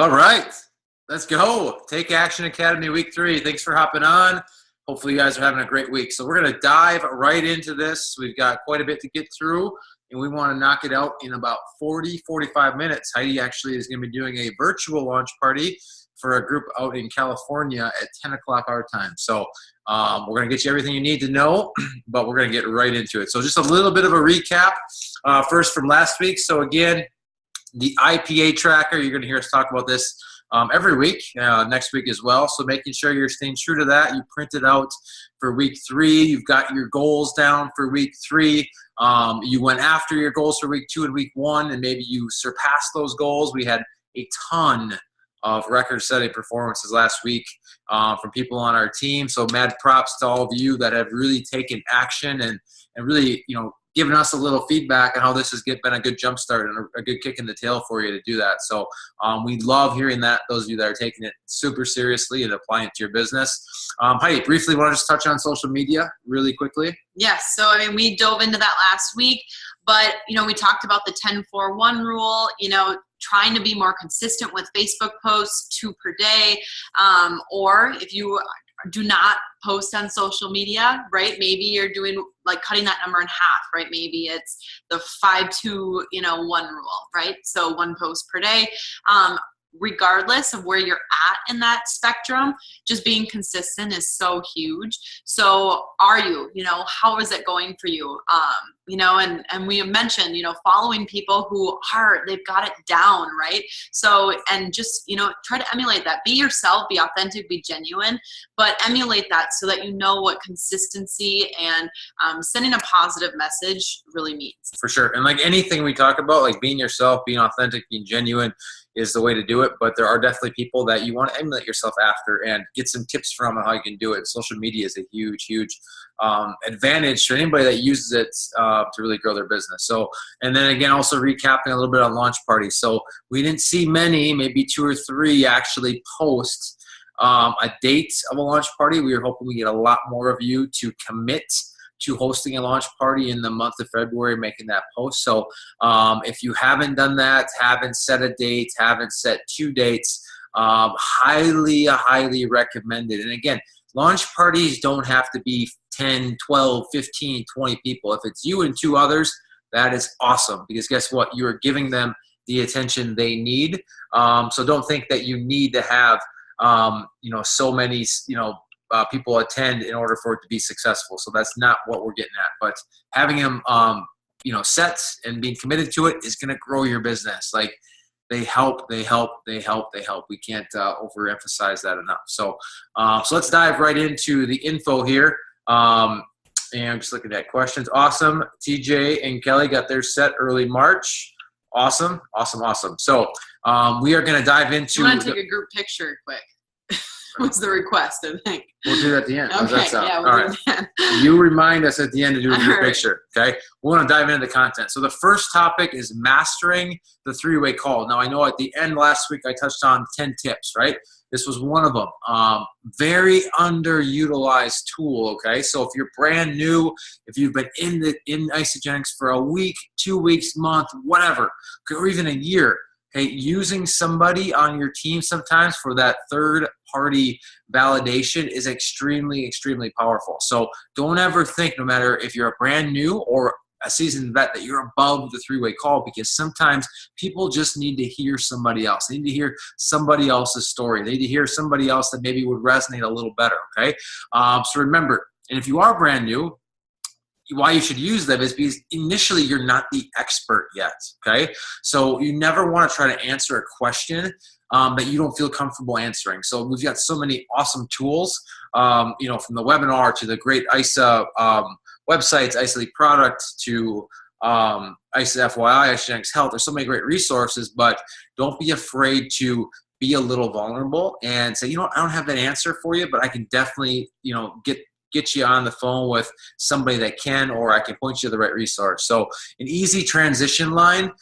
All right, let's go. Take Action Academy Week 3. Thanks for hopping on. Hopefully you guys are having a great week. So we're going to dive right into this. We've got quite a bit to get through, and we want to knock it out in about 45 minutes. Heidi actually is going to be doing a virtual launch party for a group out in California at 10 o'clock our time. So we're going to get you everything you need to know, but we're going to get right into it. So just a little bit of a recap first from last week. So again, the IPA tracker, you're going to hear us talk about this every week, next week as well. So making sure you're staying true to that. You print it out for week 3. You've got your goals down for week 3. You went after your goals for week 2 and week 1, and maybe you surpassed those goals. We had a ton of record-setting performances last week from people on our team. So mad props to all of you that have really taken action and really, giving us a little feedback on how this has been a good jump start and a good kick in the tail for you to do that. So we love hearing that, those of you that are taking it super seriously and applying it to your business. Heidi, briefly, want to just touch on social media really quickly? Yes. So, we dove into that last week, but, we talked about the 10-4-1 rule, trying to be more consistent with Facebook posts, 2 per day, or if you do not post on social media, right? Maybe you're doing cutting that number in half, right? Maybe it's the 5-2, 1 rule, right? So 1 post per day. Regardless of where you're at in that spectrum, just being consistent is so huge. So are you, how is it going for you? And we mentioned, following people who they've got it down, right? So, and just, try to emulate that. Be yourself, be authentic, be genuine, but emulate that so that you know what consistency and sending a positive message really means. For sure. And like anything we talk about, like being yourself, being authentic, being genuine is the way to do it. But there are definitely people that you want to emulate yourself after and get some tips from on how you can do it. Social media is a huge, huge advantage for anybody that uses it to really grow their business. So, and then again, also recapping a little bit on launch parties. So we didn't see many, maybe 2 or 3 actually post a date of a launch party. We were hoping we get a lot more of you to commit to hosting a launch party in the month of February, making that post. So if you haven't done that, haven't set a date, haven't set 2 dates, highly recommended. And again, launch parties don't have to be 10, 12, 15, 20 people. If it's you and 2 others, that is awesome, because guess what? You are giving them the attention they need. So don't think that you need to have, so many, people attend in order for it to be successful. So that's not what we're getting at. But having them, set and being committed to it is going to grow your business. Like they help. We can't overemphasize that enough. So let's dive right into the info here. And I'm just looking at questions. Awesome. TJ and Kelly got theirs set early March. Awesome. So we are going to dive into. I want to take a group picture quick. Was the request, I think. We'll do that at the end. Okay, How's that sound? yeah, All right. You remind us at the end to do a group picture, okay? We want to dive into the content. So the first topic is mastering the 3-way call. Now, I know at the end last week I touched on 10 tips, right? This was one of them. Very underutilized tool, okay? So if you're brand new, if you've been in Isagenix for a week, 2 weeks, month, whatever, or even a year, okay, using somebody on your team sometimes for that third-party validation is extremely, extremely powerful. So don't ever think, no matter if you're a brand new or a seasoned vet, that you're above the 3-way call, because sometimes people just need to hear somebody else. They need to hear somebody else's story. They need to hear somebody else that maybe would resonate a little better, okay? So remember, and if you are brand new, why you should use them is because initially you're not the expert yet, okay? So you never want to try to answer a question that you don't feel comfortable answering. So we've got so many awesome tools, from the webinar to the great ISA websites, ISA Elite product to ISA FYI, Isagenix Health. There's so many great resources, but don't be afraid to be a little vulnerable and say, I don't have that answer for you, but I can definitely, get you on the phone with somebody that can, or I can point you to the right resource. So an easy transition line,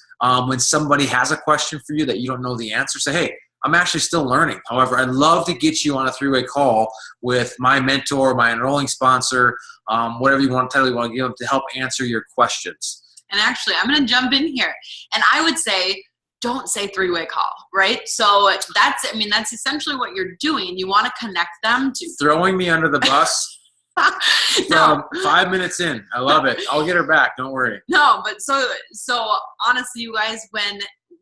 when somebody has a question for you that you don't know the answer, say, hey, I'm actually still learning. However, I'd love to get you on a 3-way call with my mentor, my enrolling sponsor, whatever you want to give them to help answer your questions. And actually, I'm going to jump in here. And I would say don't say three-way call, right? So that's essentially what you're doing. You want to connect them to throwing me under the bus. No. 5 minutes in. I love it. I'll get her back. Don't worry. No, but so honestly, you guys,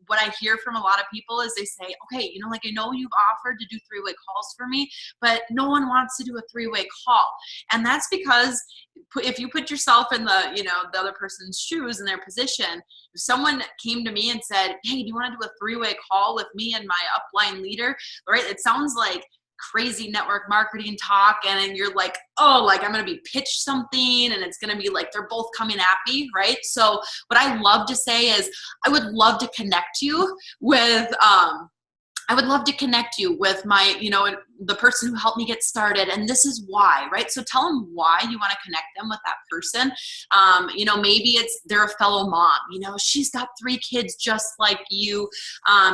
what I hear from a lot of people is they say, okay, like I know you've offered to do three-way calls for me, but no one wants to do a three-way call. And that's because if you put yourself in the other person's shoes in their position, if someone came to me and said, hey, do you want to do a three-way call with me and my upline leader, right? It sounds like crazy network marketing talk, and then you're like, oh, like I'm going to be pitched something and it's going to be like they're both coming at me, right? So what I love to say is I would love to connect you with my, the person who helped me get started, and this is why, right? So tell them why you want to connect them with that person. Maybe they're a fellow mom, she's got 3 kids just like you.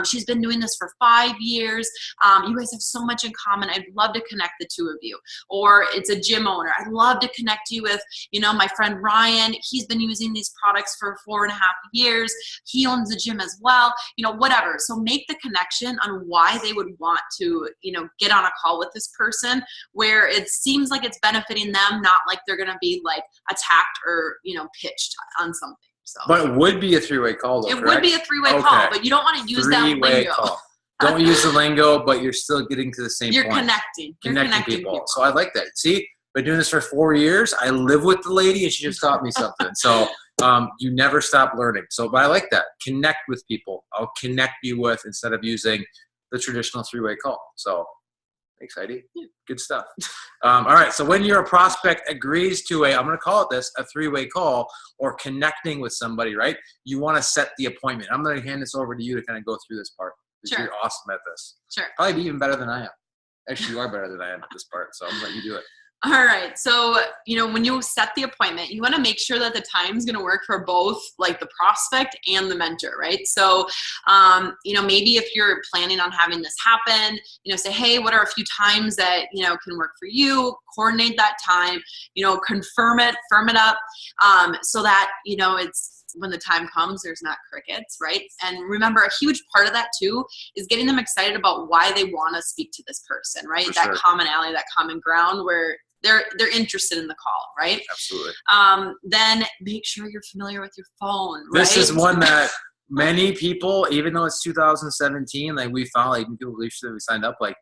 She's been doing this for 5 years. You guys have so much in common. I'd love to connect the two of you. Or it's a gym owner. I'd love to connect you with, my friend Ryan. He's been using these products for 4.5 years. He owns a gym as well, whatever. So make the connection on why they would want to, get on a call with this person where it seems like it's benefiting them, not like they're going to be like attacked or, pitched on something. So, but it would be a three-way call though, it correct? would be a three-way call, but you don't want to use that lingo. Call. Don't use the lingo, but you're still getting to the same point. You're connecting people. So I like that. See, been doing this for 4 years. I live with the lady and she just taught me something. So you never stop learning. So, but I like that. Connect with people. I'll connect you with instead of using the traditional three-way call. So exciting. Yeah. Good stuff. All right. So when your prospect agrees to I'm going to call it this, a three-way call or connecting with somebody, right? You want to set the appointment. I'm going to hand this over to you to kind of go through this part. Sure. You're awesome at this. Sure. Probably be even better than I am. Actually, you are better than I am at this part. So I'm going to let you do it. All right. So, when you set the appointment, you want to make sure that the time is going to work for both like the prospect and the mentor, right? So, maybe if you're planning on having this happen, say, hey, what are a few times that, can work for you? Coordinate that time, confirm it, firm it up, so that, it's when the time comes, there's not crickets, right? And remember, a huge part of that too is getting them excited about why they want to speak to this person, right? That commonality, that common ground where they're interested in the call, right? Absolutely. Then make sure you're familiar with your phone, right? This is one that many people, even though it's 2017, like we found, like people we signed up, like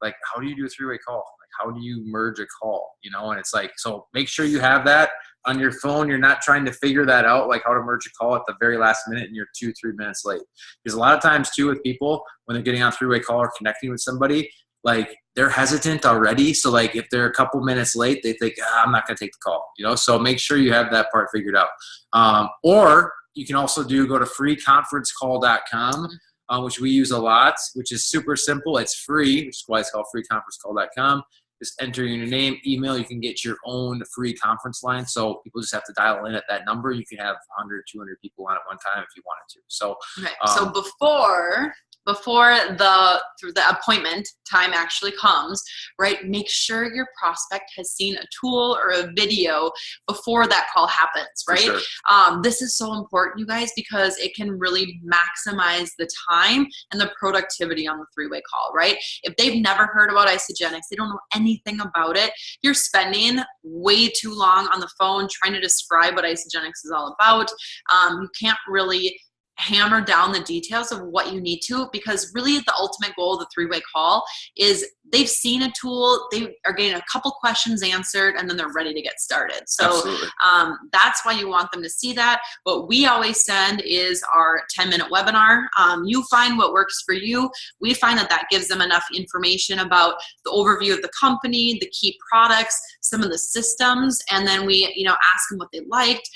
how do you do a three-way call? Like how do you merge a call? And it's like, so make sure you have that on your phone. You're not trying to figure that out, like how to merge a call at the very last minute and you're 2-3 minutes late. Because a lot of times too with people, when they're getting on a three-way call or connecting with somebody, like they're hesitant already. So like if they're a couple minutes late, they think, I'm not going to take the call, so make sure you have that part figured out. Or you can also go to freeconferencecall.com, which we use a lot, which is super simple. It's free, which is why it's called freeconferencecall.com. Just enter your name, email. You can get your own free conference line. So people just have to dial in at that number. You can have 100, 200 people on at one time if you wanted to. So, so before the appointment time actually comes, right, make sure your prospect has seen a tool or a video before that call happens, right? Sure. This is so important, you guys, because it can really maximize the time and the productivity on the three-way call, right? If they've never heard about Isagenix, they don't know anything about it, you're spending way too long on the phone trying to describe what Isagenix is all about. You can't really hammer down the details of what you need to, because really the ultimate goal of the three-way call is they've seen a tool, they are getting a couple questions answered, and then they're ready to get started. So that's why you want them to see that. What we always send is our 10-minute webinar. You find what works for you. We find that gives them enough information about the overview of the company, the key products, some of the systems, and then we ask them what they liked,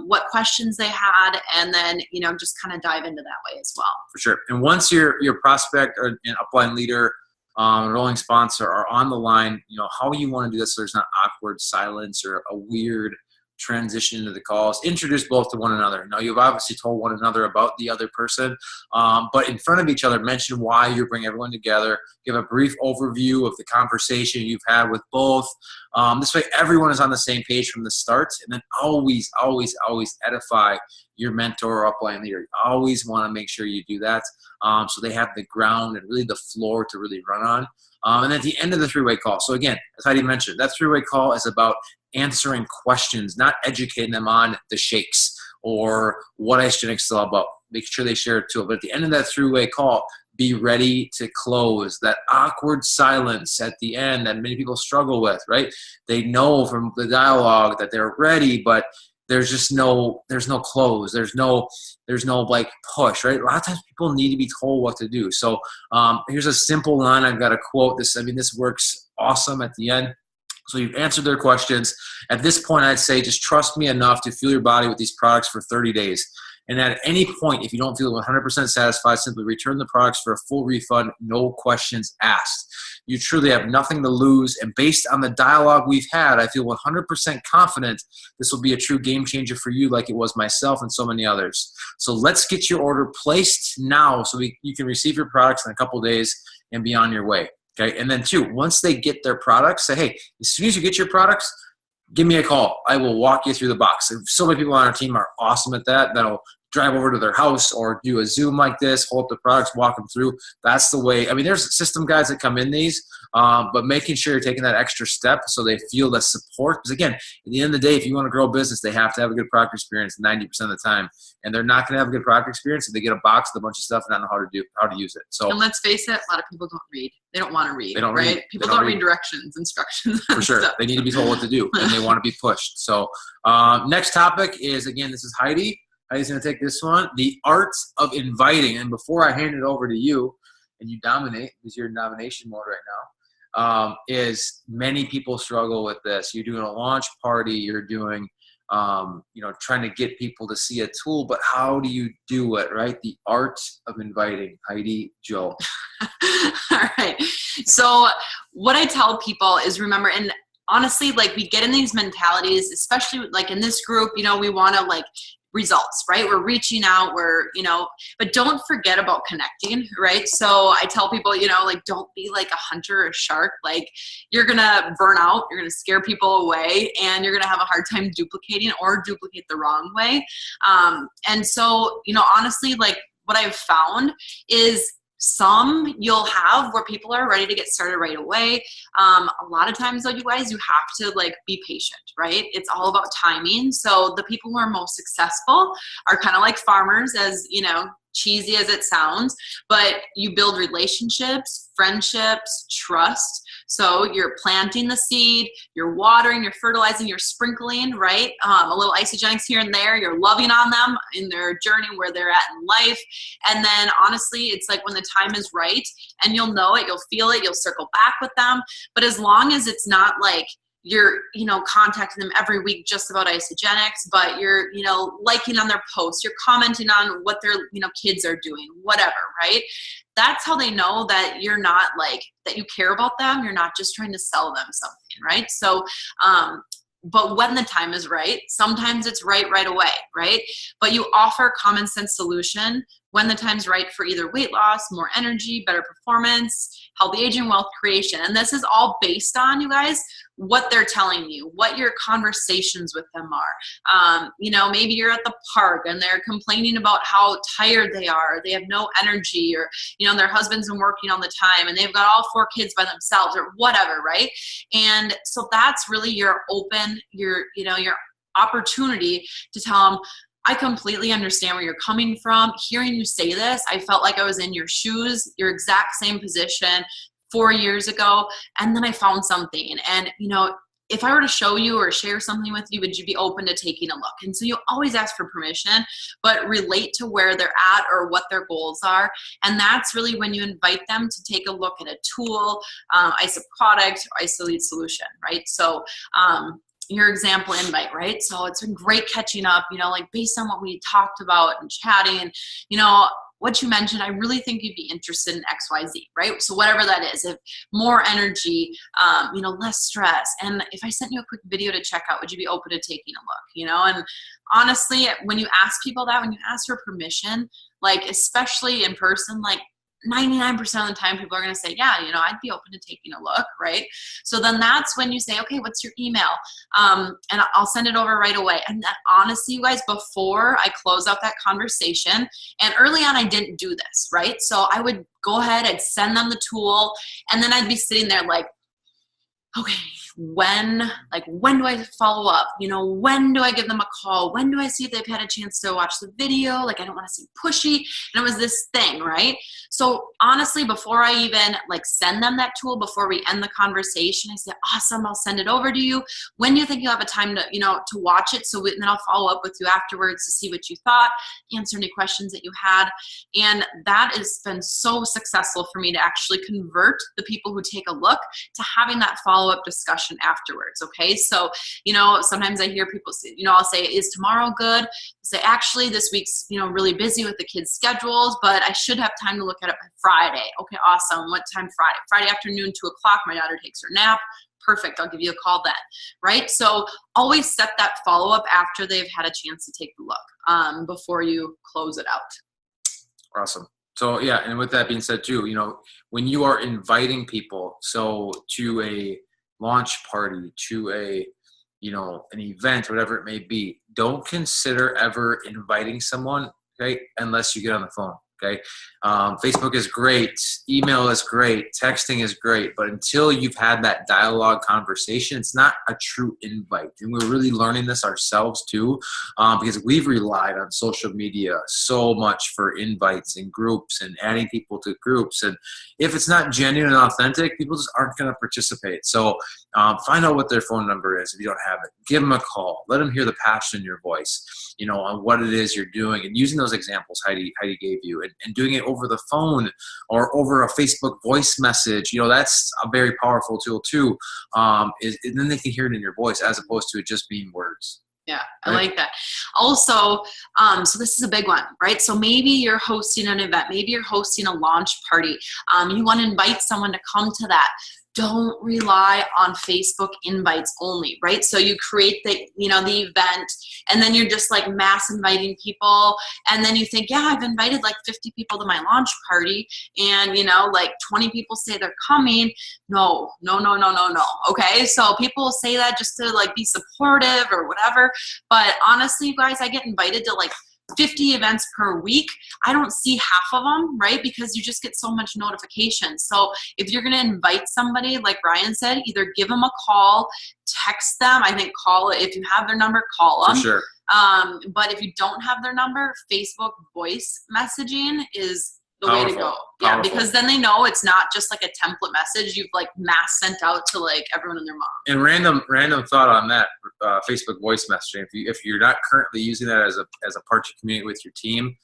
what questions they had, and then just kind of dive into that way as well. For sure. And once your prospect or an upline leader, rolling sponsor are on the line, how you want to do this so there's not awkward silence or a weird transition into the calls. Introduce both to one another. Now, you've obviously told one another about the other person, but in front of each other, mention why you bring everyone together. Give a brief overview of the conversation you've had with both. This way, everyone is on the same page from the start. And then always, always, always edify your mentor or upline leader. You always want to make sure you do that, so they have the ground and really the floor to really run on. And at the end of the three-way call, so again, as Heidi mentioned, that three-way call is about answering questions, not educating them on the shakes or what Isagenix is all about. Make sure they share it too. But at the end of that three-way call, be ready to close. That awkward silence at the end that many people struggle with, right? They know from the dialogue that they're ready, but there's no close. There's no like push, right? A lot of times people need to be told what to do. So here's a simple line. I've got to quote this. I mean, this works awesome at the end. So you've answered their questions. At this point, I'd say just trust me enough to fuel your body with these products for 30 days. And at any point, if you don't feel 100% satisfied, simply return the products for a full refund, no questions asked. You truly have nothing to lose. And based on the dialogue we've had, I feel 100% confident this will be a true game changer for you like it was myself and so many others. So let's get your order placed now so you can receive your products in a couple days and be on your way. Okay, and then 2, once they get their products, say, hey, as soon as you get your products, give me a call. I will walk you through the box. And so many people on our team are awesome at that. That'll drive over to their house or do a Zoom like this, hold up the products, walk them through. That's the way. I mean, there's system guys that come in these, but making sure you're taking that extra step so they feel the support. Because again, at the end of the day, if you want to grow a business, they have to have a good product experience 90% of the time. And they're not going to have a good product experience if they get a box with a bunch of stuff and not know how to use it. So, and let's face it, a lot of people don't read. They don't want to read. They don't right? read. People don't read directions, instructions. For sure. Stuff. They need to be told what to do, and they want to be pushed. So next topic is, again, this is Heidi. Heidi's going to take this one, the art of inviting. And before I hand it over to you, and you dominate, because you're in domination mode right now, is many people struggle with this. You're doing a launch party. You're doing, trying to get people to see a tool. But how do you do it, right? The art of inviting. Heidi, Joe. All right. So what I tell people is remember, and honestly, like we get in these mentalities, especially like in this group, we want to like results, right? We're reaching out, but don't forget about connecting, right? So I tell people, like, don't be like a hunter or a shark. Like you're going to burn out, you're going to scare people away, and you're going to have a hard time duplicating or duplicate the wrong way. And so, honestly, like what I've found is some you'll have where people are ready to get started right away. A lot of times though, you guys, you have to like be patient, right? It's all about timing. So the people who are most successful are kind of like farmers, as cheesy as it sounds, but you build relationships, friendships, trust. So you're planting the seed, you're watering, you're fertilizing, you're sprinkling, right? A little Isagenix here and there. You're loving on them in their journey where they're at in life. And then honestly, it's like when the time is right and you'll know it, you'll feel it, you'll circle back with them. But as long as it's not like you're, contacting them every week just about Isagenix, but you're, liking on their posts, you're commenting on what their, kids are doing, whatever, right? That's how they know that you're not like, that you care about them. You're not just trying to sell them something, right? So, but when the time is right, sometimes it's right away, right? But you offer a common sense solution when the time's right for either weight loss, more energy, better performance, healthy aging, wealth creation. And this is all based on, you guys, what they're telling you, what your conversations with them are. Maybe you're at the park and they're complaining about how tired they are. They have no energy, or, their husband's been working all the time and they've got all 4 kids by themselves or whatever, right? And so that's really your opportunity to tell them, I completely understand where you're coming from. Hearing you say this, I felt like I was in your shoes, your exact same position 4 years ago. And then I found something. And, if I were to show you or share something with you, would you be open to taking a look? And so you always ask for permission, but relate to where they're at or what their goals are. And that's really when you invite them to take a look at a tool, ISA product, or ISA lead solution, right? So, your example invite, right? So it's been great catching up, like based on what we talked about and chatting, what you mentioned, I really think you'd be interested in XYZ, right? So whatever that is, if more energy, less stress. And if I sent you a quick video to check out, would you be open to taking a look, And honestly, when you ask people that, when you ask for permission, like especially in person, like 99% of the time people are going to say, yeah, I'd be open to taking a look, right? So then that's when you say, okay, what's your email? And I'll send it over right away. And that, honestly, you guys, before I close out that conversation, and early on I didn't do this, right? So I would go ahead, I'd send them the tool, and then I'd be sitting there like, okay, when do I follow up? When do I give them a call? When do I see if they've had a chance to watch the video? Like, I don't want to seem pushy. And it was this thing, right? So honestly, before I even send them that tool, before we end the conversation, I say, awesome, I'll send it over to you. When do you think you'll have a time to, to watch it? So then I'll follow up with you afterwards to see what you thought, answer any questions that you had. And that has been so successful for me to actually convert the people who take a look to having that follow-up discussion afterwards. Okay. So, sometimes I hear people say, I'll say, is tomorrow good? I'll say, actually, this week's, really busy with the kids' schedules, but I should have time to look at it by Friday. Okay. Awesome. What time Friday? Friday afternoon, 2:00. My daughter takes her nap. Perfect. I'll give you a call then. Right. So always set that follow-up after they've had a chance to take the look, before you close it out. Awesome. So yeah. And with that being said too, when you are inviting people, so to a launch party, to a, an event, whatever it may be, don't consider ever inviting someone, okay, unless you get on the phone. Okay. Facebook is great. Email is great. Texting is great. But until you've had that dialogue conversation, it's not a true invite. And we're really learning this ourselves too, because we've relied on social media so much for invites and groups and adding people to groups. And if it's not genuine and authentic, people just aren't going to participate. So find out what their phone number is if you don't have it. Give them a call. Let them hear the passion in your voice, on what it is you're doing, and using those examples Heidi gave you, and doing it over the phone or over a Facebook voice message. That's a very powerful tool too. And then they can hear it in your voice as opposed to it just being words. Yeah, I like that. Also, so this is a big one, right? So maybe you're hosting an event, maybe you're hosting a launch party. You want to invite someone to come to that. Don't rely on Facebook invites only, right? So you create the event, and then you're just mass inviting people. And then you think, yeah, I've invited 50 people to my launch party, and 20 people say they're coming. No. Okay. So people say that just to be supportive or whatever. But honestly, you guys, I get invited to 50 events per week. I don't see half of them, right? Because you just get so much notification. So if you're going to invite somebody, like Ryan said, either give them a call, text them. I think call, if you have their number, call them. For sure. But if you don't have their number, Facebook voice messaging is the way to go. Yeah, because then they know it's not just a template message you've mass sent out to everyone and their mom. And random thought on that, Facebook voice messaging. If you're not currently using that as a part to communicate with your team,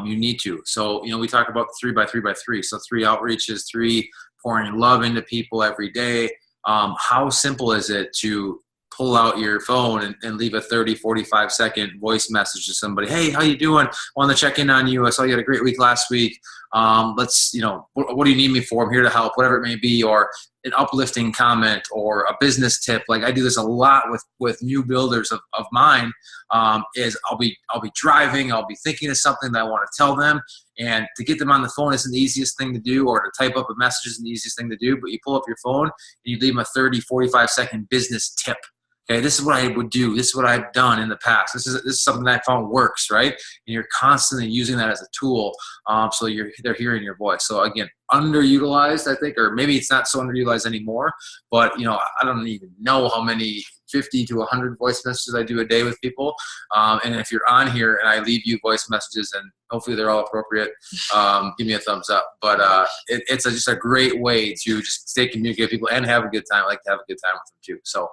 you need to. So we talk about 3x3x3. So 3 outreaches, 3 pouring love into people every day. How simple is it to pull out your phone and leave a 30, 45 second voice message to somebody? Hey, how you doing? Want to check in on you. I saw you had a great week last week. Let's, what do you need me for? I'm here to help, whatever it may be, or an uplifting comment or a business tip. I do this a lot with new builders of mine, is I'll be driving, I'll be thinking of something that I want to tell them, and to get them on the phone isn't the easiest thing to do, or to type up a message isn't the easiest thing to do, but you pull up your phone and you leave them a 30, 45 second business tip. Okay, this is what I would do. This is what I've done in the past. This is something that I found works, right? And you're constantly using that as a tool, so they're hearing your voice. So again, underutilized, I think, or maybe it's not so underutilized anymore. But I don't even know how many 50 to 100 voice messages I do a day with people. And if you're on here and I leave you voice messages, and hopefully they're all appropriate, give me a thumbs up. But it's just a great way to just stay communicating with people and have a good time. I like to have a good time with them too. So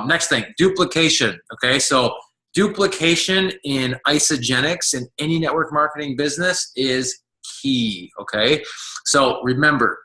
next thing, duplication. Okay, so duplication in Isagenix in any network marketing business is key. Okay, so remember,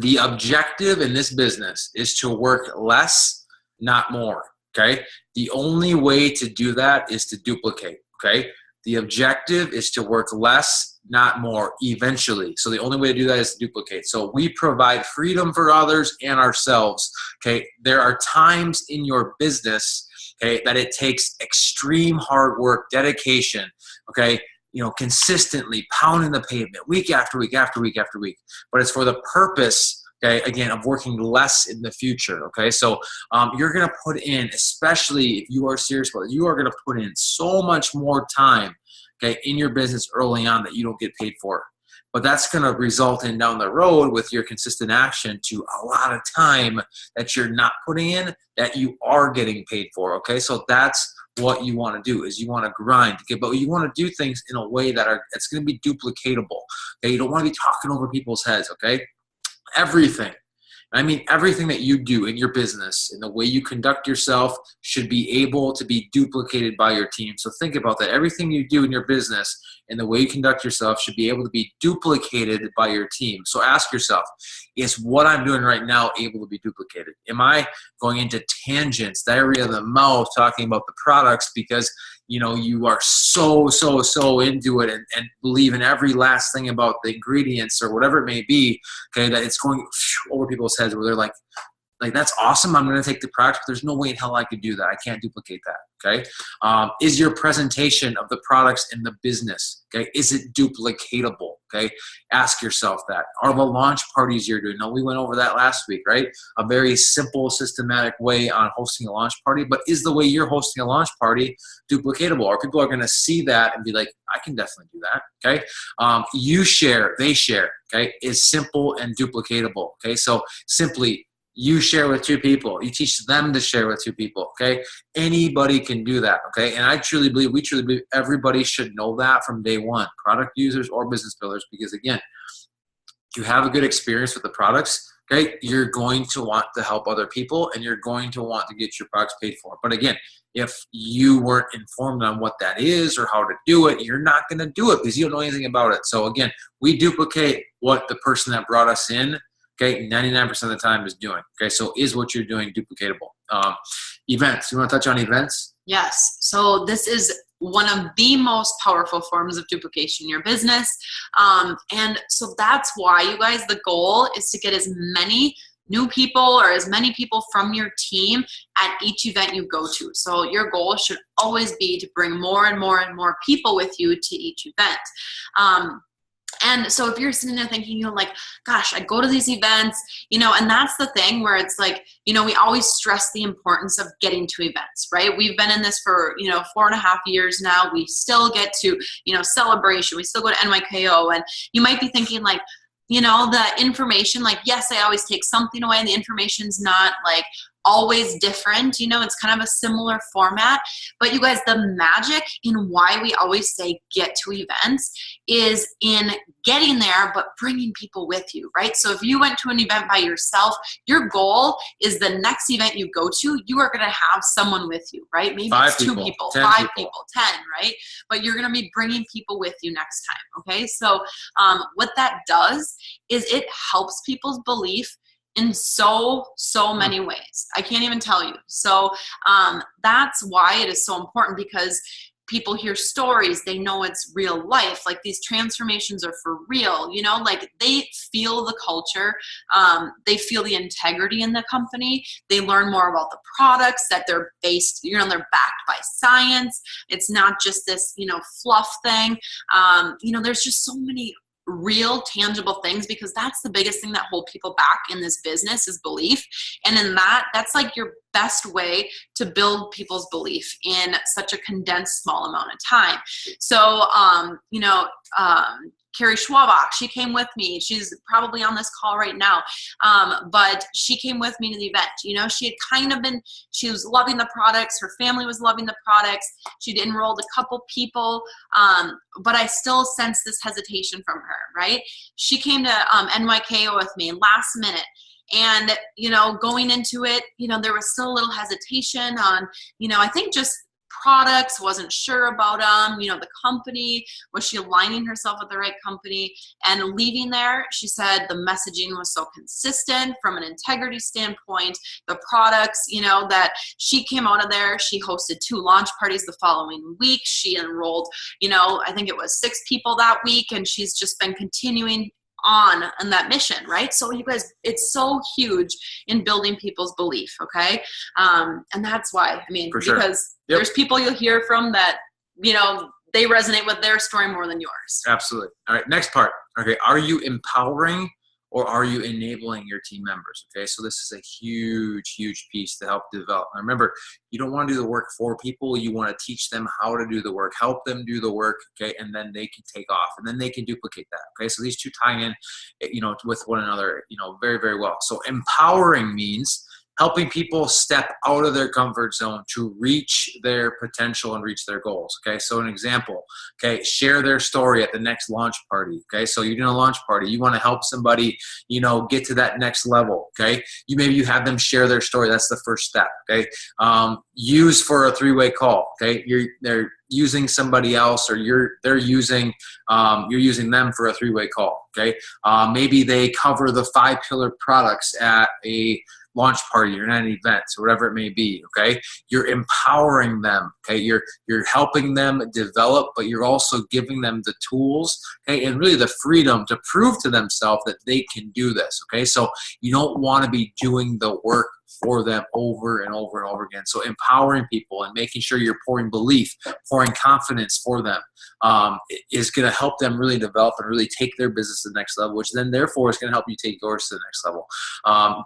the objective in this business is to work less, not more. Okay, the only way to do that is to duplicate. Okay, the objective is to work less, not more, eventually. So the only way to do that is to duplicate. So we provide freedom for others and ourselves. Okay. There are times in your business, okay, that it takes extreme hard work, dedication, okay, consistently pounding the pavement week after week after week after week. But it's for the purpose, okay, again, of working less in the future, okay? So you're going to put in, especially if you are serious about it, you are going to put in so much more time, okay, in your business early on that you don't get paid for. But that's going to result in down the road with your consistent action to a lot of time that you're not putting in that you are getting paid for, okay? So that's what you want to do, is you want to grind, okay? But you want to do things in a way it's going to be duplicatable, okay? You don't want to be talking over people's heads, okay? Everything that you do in your business and the way you conduct yourself should be able to be duplicated by your team. So think about that. Everything you do in your business and the way you conduct yourself should be able to be duplicated by your team. So ask yourself, is what I'm doing right now able to be duplicated? Am I going into tangents, diarrhea of the mouth, talking about the products because you are so into it and believe in every last thing about the ingredients or whatever it may be, okay, that it's going over people's heads where they're like, that's awesome, I'm going to take the product, but there's no way in hell I could do that. I can't duplicate that, okay? Is your presentation of the products in the business, okay, is it duplicatable, okay? Ask yourself that. Are the launch parties you're doing, now we went over that last week, right? A very simple, systematic way on hosting a launch party, but is the way you're hosting a launch party duplicatable? Or people are going to see that and be like, I can definitely do that, okay? You share, they share, okay, is simple and duplicatable, okay? So simply, you share with two people. You teach them to share with two people, okay? Anybody can do that, okay? And we truly believe everybody should know that from day one, product users or business builders, because again, you have a good experience with the products, okay? You're going to want to help other people and you're going to want to get your products paid for. But again, if you weren't informed on what that is or how to do it, you're not going to do it because you don't know anything about it. So again, we duplicate what the person that brought us in, okay, 99% of the time is doing. Okay, so is what you're doing duplicatable? Events. You want to touch on events? Yes. So this is one of the most powerful forms of duplication in your business. And so that's why, you guys, the goal is to get as many new people or as many people from your team at each event you go to. So your goal should always be to bring more and more and more people with you to each event. And so if you're sitting there thinking, gosh, I go to these events, and that's the thing where it's like, we always stress the importance of getting to events, right? We've been in this for, 4.5 years now. We still get to, Celebration. We still go to NYKO. And you might be thinking the information, yes, I always take something away and the information's not always different, it's kind of a similar format, but you guys, the magic in why we always say get to events is in getting there, but bringing people with you, right? So if you went to an event by yourself, your goal is the next event you go to, you are going to have someone with you, right? Maybe it's 2 people, 5 people, 10, right? But you're going to be bringing people with you next time, okay? So what that does is it helps people's belief in so many ways. I can't even tell you. So that's why it is so important, because people hear stories, they know it's real life. These transformations are for real, they feel the culture, they feel the integrity in the company, they learn more about the products, that they're based, they're backed by science. It's not just this, fluff thing. There's just so many real tangible things, because that's the biggest thing that hold people back in this business is belief. And in that's your best way to build people's belief in such a condensed small amount of time. So Carrie Schwabach, she came with me. She's probably on this call right now. But she came with me to the event. She had she was loving the products. Her family was loving the products. She'd enrolled a couple people. But I still sense this hesitation from her, right? She came to NYKO with me last minute. And, going into it, there was still a little hesitation on, I think just products, wasn't sure about them, the company, was she aligning herself with the right company? And leaving there, she said the messaging was so consistent from an integrity standpoint, the products, that she came out of there. She hosted 2 launch parties the following week. She enrolled, I think it was 6 people that week, and she's just been continuing on that mission, right? So you guys, it's so huge in building people's belief, okay? And that's why, because there's people you'll hear from that, they resonate with their story more than yours. Absolutely. All right, next part. Okay, are you empowering or are you enabling your team members? Okay, so this is a huge, huge piece to help develop. Now remember, you don't want to do the work for people. You want to teach them how to do the work, help them do the work, okay, and then they can take off, and then they can duplicate that, okay? So these two tie in, with one another, very, very well. So empowering means helping people step out of their comfort zone to reach their potential and reach their goals, okay? So an example, okay, share their story at the next launch party, okay? So you're doing a launch party. You want to help somebody, get to that next level, okay? Maybe you have them share their story. That's the first step, okay? Use for a 3-way call, okay? They're using somebody else, or you're using them for a 3-way call, okay? Maybe they cover the 5 pillar products at a launch party or at an event or whatever it may be, okay? You're empowering them, okay? You're helping them develop, but you're also giving them the tools, okay? And really the freedom to prove to themselves that they can do this, okay? So you don't want to be doing the work for them over and over and over again. So empowering people and making sure you're pouring belief, pouring confidence for them is going to help them really develop and really take their business to the next level, which then therefore is going to help you take yours to the next level.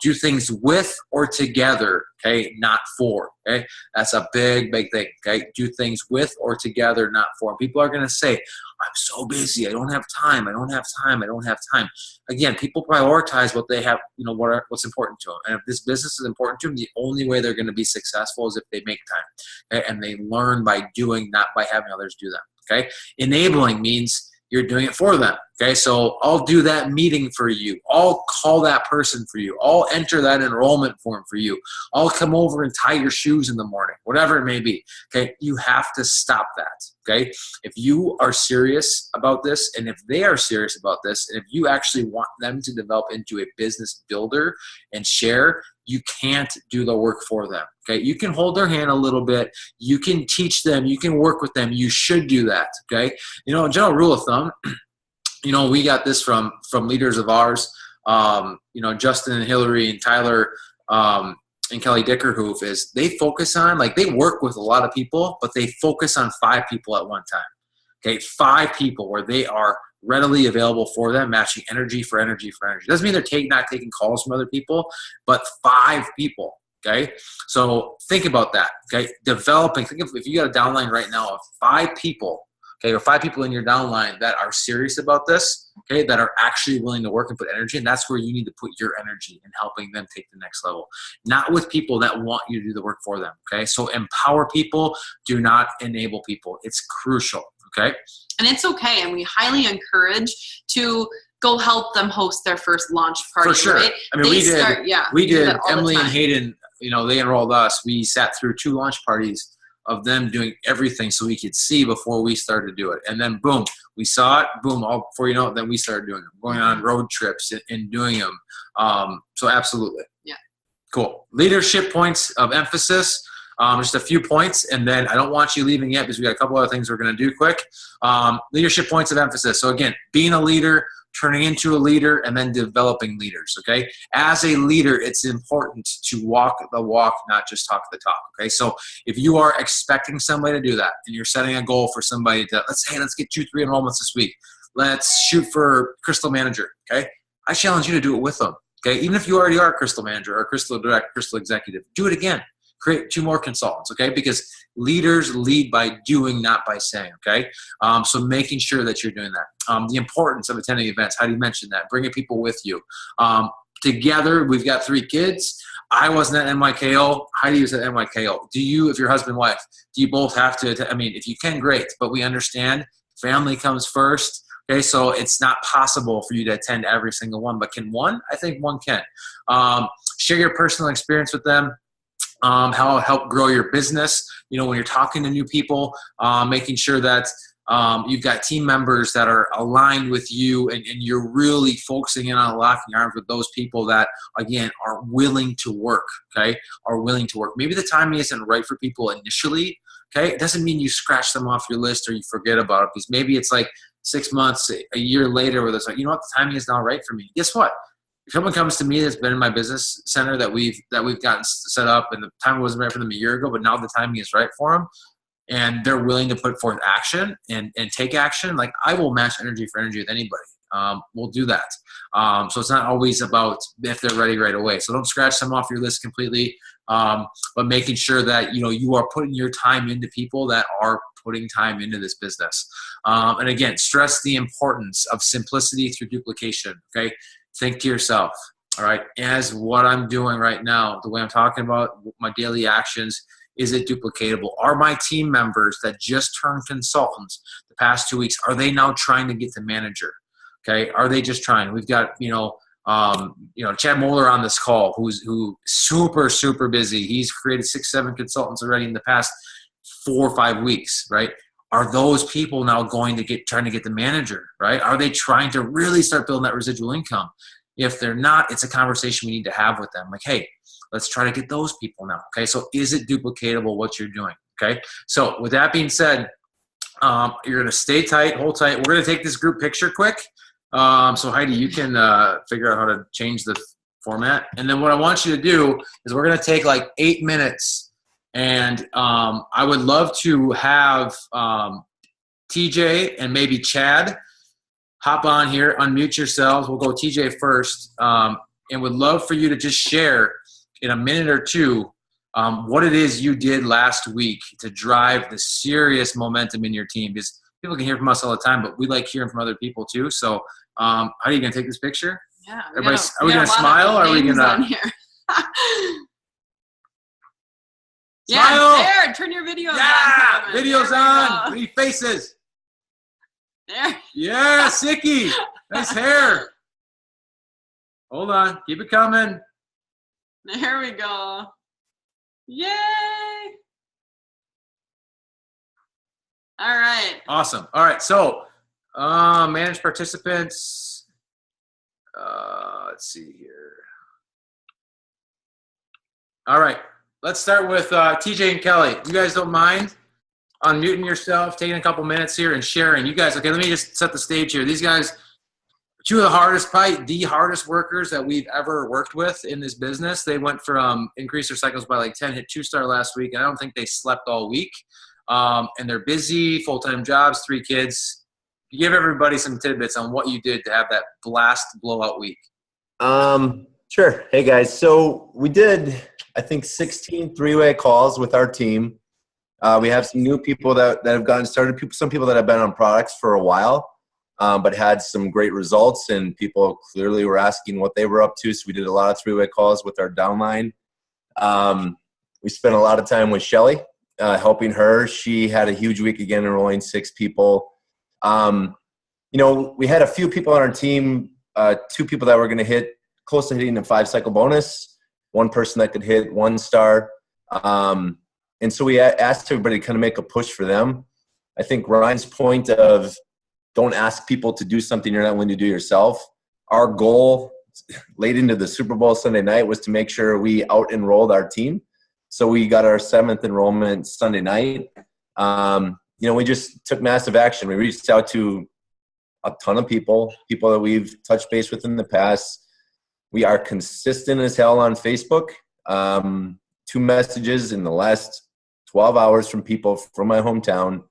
Do things with or together, okay, not for, okay? That's a big, big thing, okay? Do things with or together, not for. People are going to say, I'm so busy, I don't have time, I don't have time, I don't have time. Again, people prioritize what they have, what's important to them. And if this business is important to them, the only way they're going to be successful is if they make time, okay? And they learn by doing, not by having others do them, okay? Enabling means you're doing it for them, okay? So I'll do that meeting for you. I'll call that person for you. I'll enter that enrollment form for you. I'll come over and tie your shoes in the morning, whatever it may be, okay? You have to stop that, okay? If you are serious about this, and if they are serious about this, and if you actually want them to develop into a business builder and share, you can't do the work for them, okay? You can hold their hand a little bit. You can teach them. You can work with them. You should do that, okay? General rule of thumb, we got this from leaders of ours, Justin and Hillary and Tyler and Kelly Dickerhoof, is they focus on, they work with a lot of people, but they focus on 5 people at one time, okay? 5 people where they are readily available for them, matching energy for energy for energy. Doesn't mean they're not taking calls from other people, but 5 people, okay? So think about that, okay? Developing, think of if you got a downline right now of 5 people, okay, or 5 people in your downline that are serious about this, okay, that are actually willing to work and put energy, and that's where you need to put your energy in helping them take the next level. Not with people that want you to do the work for them, okay? So empower people, do not enable people. It's crucial, okay? And it's okay, and we highly encourage to go help them host their first launch party. For sure. Right? We did. Emily and Hayden, they enrolled us. We sat through 2 launch parties of them doing everything so we could see before we started to do it. And then boom, we saw it, boom, all before you know it, then we started doing them, going on road trips and doing them. So absolutely. Yeah. Cool. Leadership points of emphasis. Just a few points, and then I don't want you leaving yet because we got a couple other things we're going to do quick. Leadership points of emphasis. So again, being a leader, turning into a leader, and then developing leaders, okay? As a leader, it's important to walk the walk, not just talk the talk, okay? So if you are expecting somebody to do that, and you're setting a goal for somebody to, let's get 2-3 enrollments this week. Let's shoot for Crystal Manager, okay? I challenge you to do it with them, okay? Even if you already are a Crystal Manager or Crystal Director, Crystal Executive, do it again. Create 2 more consultants, okay? Because leaders lead by doing, not by saying, okay? So making sure that you're doing that. The importance of attending events. Heidi mentioned that. Bringing people with you. Together, we've got 3 kids. I wasn't at NYKO. Heidi was at NYKO. Do you, if you're husband and wife, do you both have to, if you can, great. But we understand family comes first. Okay, so it's not possible for you to attend every single one. But can one? I think one can. Share your personal experience with them. how it helped grow your business. When you're talking to new people, making sure that you've got team members that are aligned with you, and you're really focusing in on locking arms with those people that, again, are willing to work, okay, are willing to work. Maybe the timing isn't right for people initially, okay? It doesn't mean you scratch them off your list or you forget about it, because maybe it's like 6 months, a year later, where it's like, you know what, the timing is not right for me. Guess what? If someone comes to me that's been in my business center that we've gotten set up, and the timing wasn't right for them a year ago, but now the timing is right for them, and they're willing to put forth action and take action, like, I will match energy for energy with anybody. We'll do that. So it's not always about if they're ready right away. So don't scratch them off your list completely, but making sure that you are putting your time into people that are putting time into this business. And again, stress the importance of simplicity through duplication. Okay, think to yourself, all right, as what I'm doing right now, the way I'm talking about my daily actions, is it duplicatable? Are my team members that just turned consultants the past 2 weeks, are they now trying to get to manager? Okay, are they just trying? We've got Chad Moeller on this call, who's super busy. He's created 6-7 consultants already in the past 4 or 5 weeks, right? Are those people now trying to get the manager, right? Are they trying to really start building that residual income? If they're not, it's a conversation we need to have with them. Like, hey, let's try to get those people now. Okay, so is it duplicatable what you're doing? Okay, so with that being said, you're going to stay tight, hold tight. We're going to take this group picture quick. So Heidi, you can figure out how to change the format. And then what I want you to do is we're going to take like 8 minutes. And I would love to have TJ and maybe Chad hop on here, unmute yourselves. We'll go TJ first. And would love for you to just share in a minute or two what it is you did last week to drive the serious momentum in your team. Because people can hear from us all the time, but we like hearing from other people too. So how are you going to take this picture? Yeah. Are we going to smile, or are we going to? Yeah, there. Turn your videos on. Yeah, videos on. Pretty faces. There. Yeah, Sicky. Nice hair. Hold on. Keep it coming. There we go. Yay. All right. Awesome. All right. So, manage participants. Let's see here. All right. Let's start with TJ and Kelly. You guys don't mind unmuting yourself, taking a couple minutes here and sharing. You guys, okay, let me just set the stage here. These guys, two of the hardest, probably the hardest workers that we've ever worked with in this business. They went from increase their cycles by like 10, hit 2-star last week. And I don't think they slept all week. And they're busy, full-time jobs, 3 kids. You give everybody some tidbits on what you did to have that blast blowout week. Sure. Hey guys. So we did, I think, 16 3-way calls with our team. We have some new people that have gotten started, some people that have been on products for a while, but had some great results, and people clearly were asking what they were up to. So we did a lot of 3-way calls with our downline. We spent a lot of time with Shelly, helping her. She had a huge week again, enrolling 6 people. We had a few people on our team, 2 people that were going to hit close to hitting a 5-cycle bonus, 1 person that could hit 1 star. And so we asked everybody to kind of make a push for them. I think Ryan's point of don't ask people to do something you're not willing to do yourself. Our goal late into the Super Bowl Sunday night was to make sure we out-enrolled our team. So we got our 7th enrollment Sunday night. We just took massive action. We reached out to a ton of people that we've touched base with in the past. We are consistent as hell on Facebook. 2 messages in the last 12 hours from people from my hometown.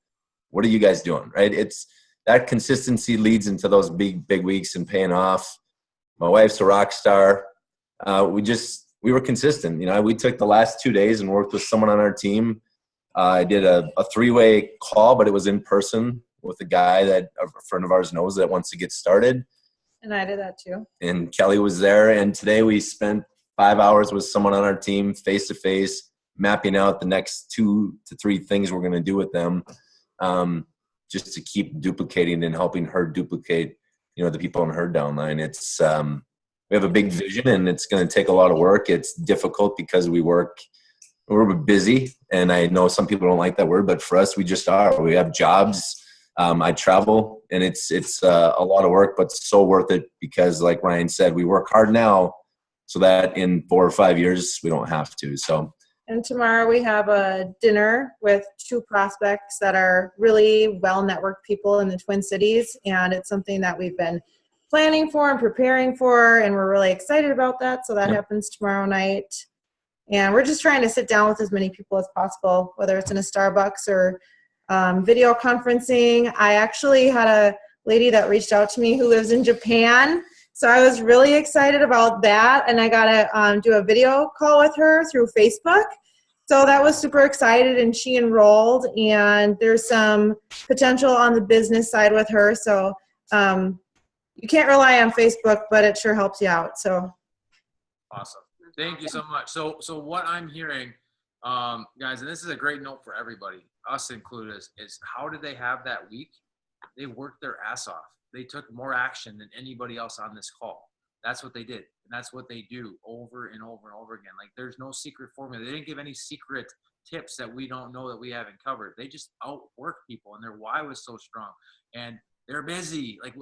What are you guys doing? Right? It's that consistency leads into those big weeks and paying off. My wife's a rock star. We were consistent. We took the last 2 days and worked with someone on our team. I did a 3-way call, but it was in person with a guy that a friend of ours knows that wants to get started. And I did that too. And Kelly was there. And today we spent 5 hours with someone on our team face to face, mapping out the next 2 to 3 things we're going to do with them, just to keep duplicating and helping her duplicate, the people on her downline. It's we have a big vision, and it's going to take a lot of work. It's difficult because we work we're busy, and I know some people don't like that word, but for us, we just are. We have jobs. I travel, and it's a lot of work, but so worth it because, like Ryan said, we work hard now so that in 4 or 5 years we don't have to. So. And tomorrow we have a dinner with 2 prospects that are really well-networked people in the Twin Cities, and it's something that we've been planning for and preparing for, and we're really excited about that. So that happens tomorrow night. And we're just trying to sit down with as many people as possible, whether it's in a Starbucks or video conferencing. I actually had a lady that reached out to me who lives in Japan. So I was really excited about that. And I got to do a video call with her through Facebook. So that was super excited, and she enrolled. And there's some potential on the business side with her. So you can't rely on Facebook, but it sure helps you out. So awesome. Thank you so much. So what I'm hearing, guys, and this is a great note for everybody, us included, is how did they have that week? They worked their ass off. They took more action than anybody else on this call. That's what they did. And that's what they do over and over and over again. Like, there's no secret formula. They didn't give any secret tips that we don't know that we haven't covered. They just outwork people, and their why was so strong. And they're busy. Like,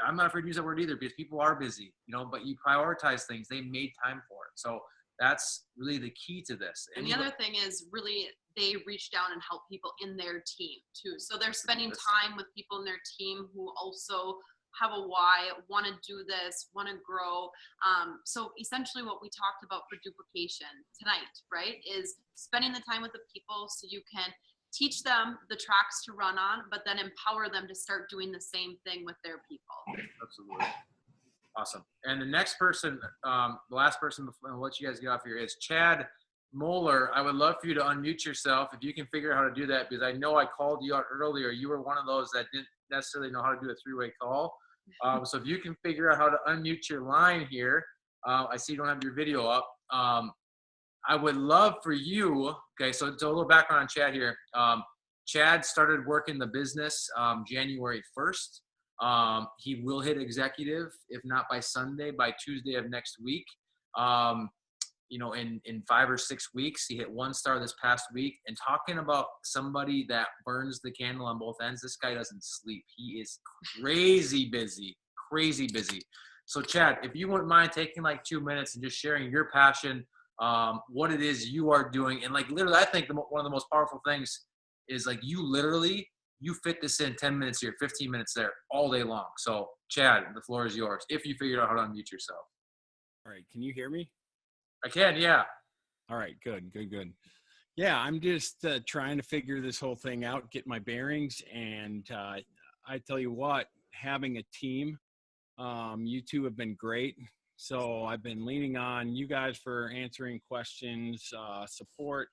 I'm not afraid to use that word either, because people are busy, but you prioritize things. They made time for it. So that's really the key to this. And the other thing is really they reach down and help people in their team too. So they're spending time with people in their team who also have a why, want to do this, want to grow. So essentially what we talked about for duplication tonight, right, is spending the time with the people so you can teach them the tracks to run on, but then empower them to start doing the same thing with their people. Absolutely. Awesome. And the next person, the last person before I'll let you guys get off here, is Chad Moeller. I would love for you to unmute yourself if you can figure out how to do that, because I know I called you out earlier. You were one of those that didn't necessarily know how to do a 3-way call. So if you can figure out how to unmute your line here, I see you don't have your video up. I would love for you, okay, so a little background on Chad here. Chad started working the business January 1st. He will hit executive, if not by Sunday, by Tuesday of next week. In 5 or 6 weeks, he hit 1 star this past week. And talking about somebody that burns the candle on both ends, this guy doesn't sleep. He is crazy busy. So Chad, if you wouldn't mind taking like 2 minutes and just sharing your passion, what it is you are doing. And like literally, I think one of the most powerful things is like you fit this in 10 minutes here, 15 minutes there, all day long. So Chad, the floor is yours if you figured out how to unmute yourself. All right. Can you hear me? I can, yeah. All right, good. Yeah, I'm just trying to figure this whole thing out, get my bearings. And I tell you what, having a team, you two have been great. So I've been leaning on you guys for answering questions, support,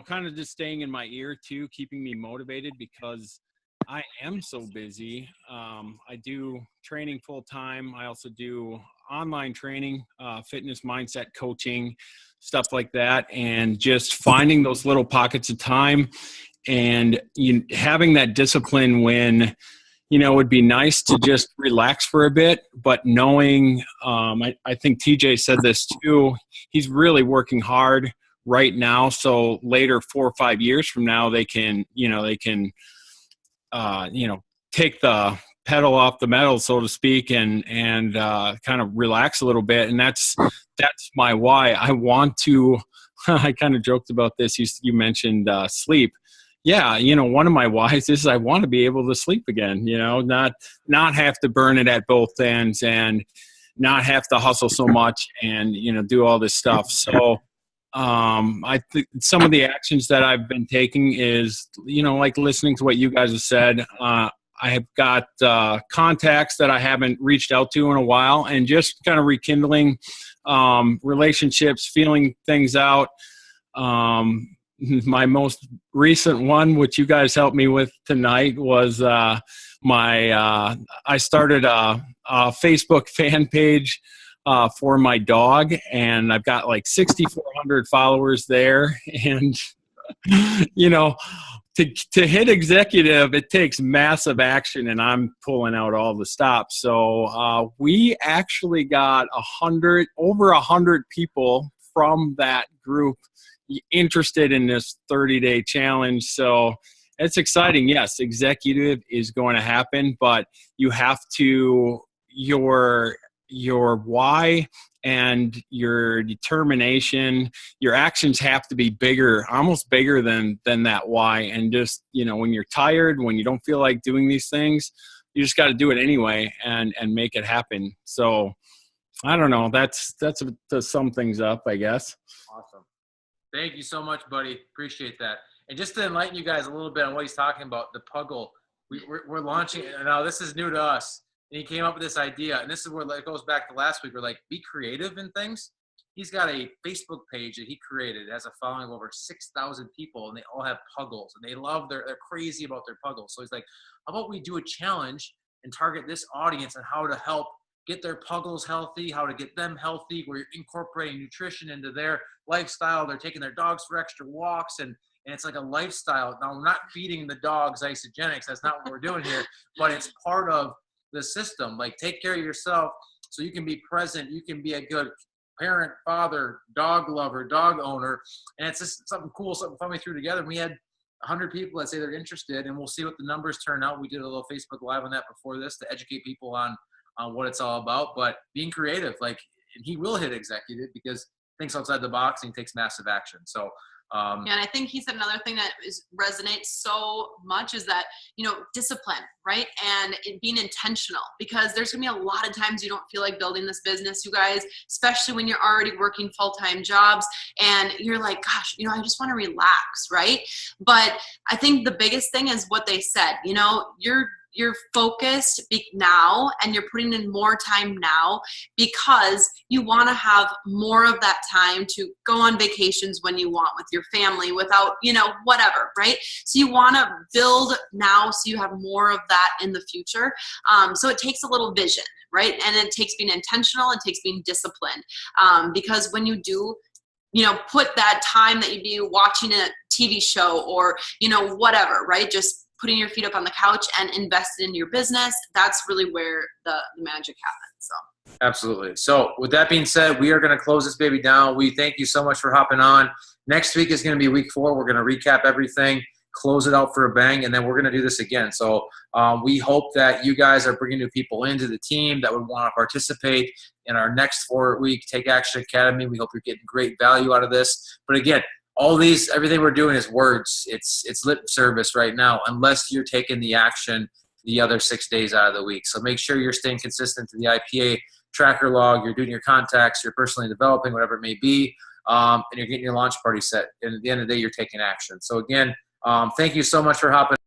kind of just staying in my ear too, keeping me motivated because I am so busy. I do training full time. I also do online training, fitness mindset coaching, stuff like that. And just finding those little pockets of time and having that discipline when, it would be nice to just relax for a bit, but knowing, I think TJ said this too, he's really working hard right now. So later, 4 or 5 years from now, they can take the pedal off the metal, so to speak, and kind of relax a little bit. And that's my why. I want to, I kind of joked about this. You mentioned sleep. Yeah, one of my whys is I want to be able to sleep again, not have to burn it at both ends and not have to hustle so much and, do all this stuff. So I think some of the actions that I've been taking is, like listening to what you guys have said. I have got contacts that I haven't reached out to in a while and just kind of rekindling relationships, feeling things out. My most recent one, which you guys helped me with tonight, was I started a Facebook fan page for my dog, and I've got like 6,400 followers there. And, to hit executive, it takes massive action, and I'm pulling out all the stops. So we actually got over 100 people from that group, interested in this 30-day challenge. So it's exciting. Yes, executive is going to happen, but you have to, your why and your determination, your actions have to be bigger, almost bigger than that why. And just, when you're tired, when you don't feel like doing these things, you just got to do it anyway and make it happen. So I don't know. That's to sum things up, I guess. Awesome. Thank you so much, buddy. Appreciate that. And just to enlighten you guys a little bit on what he's talking about, the Puggle, we're launching it. Now, this is new to us. And he came up with this idea. And this is where it goes back to last week. We're like, be creative in things. He's got a Facebook page that he created. It has a following of over 6,000 people, and they all have Puggles. And they love they're crazy about their Puggles. So he's like, how about we do a challenge and target this audience on how to help get their Puggles healthy, how to get them healthy. We're incorporating nutrition into their lifestyle. They're taking their dogs for extra walks, and it's like a lifestyle. Now, we're not feeding the dogs Isagenix. That's not what we're doing here, but it's part of the system. Like, take care of yourself so you can be present. You can be a good parent, father, dog lover, dog owner. And it's just something cool, something fun we threw together. And we had 100 people that say they're interested, and we'll see what the numbers turn out. We did a little Facebook Live on that before this to educate people on what it's all about. But being creative, like, and he will hit executive because he thinks outside the box and he takes massive action. So and I think he said another thing that resonates so much is that, discipline, right? And being intentional, because there's going to be a lot of times you don't feel like building this business, you guys, especially when you're already working full-time jobs and you're like, gosh, I just want to relax, right? But I think the biggest thing is what they said, you're focused now and you're putting in more time now because you want to have more of that time to go on vacations when you want with your family without, whatever, right? So you want to build now so you have more of that in the future. So it takes a little vision, right? And it takes being intentional, it takes being disciplined, because when you do, put that time that you'd be watching a TV show or, whatever, right? Just putting your feet up on the couch and invested in your business, that's really where the magic happens. So absolutely. So with that being said, we are going to close this baby down. We thank you so much for hopping on. Next week is going to be week 4. We're going to recap everything, close it out for a bang, and then we're going to do this again. So we hope that you guys are bringing new people into the team that would want to participate in our next 4-week Take Action Academy. We hope you're getting great value out of this. But again, everything we're doing is words. It's lip service right now, unless you're taking the action the other 6 days out of the week. So make sure you're staying consistent to the IPA tracker log. You're doing your contacts. You're personally developing, whatever it may be, and you're getting your launch party set. And at the end of the day, you're taking action. So again, thank you so much for hopping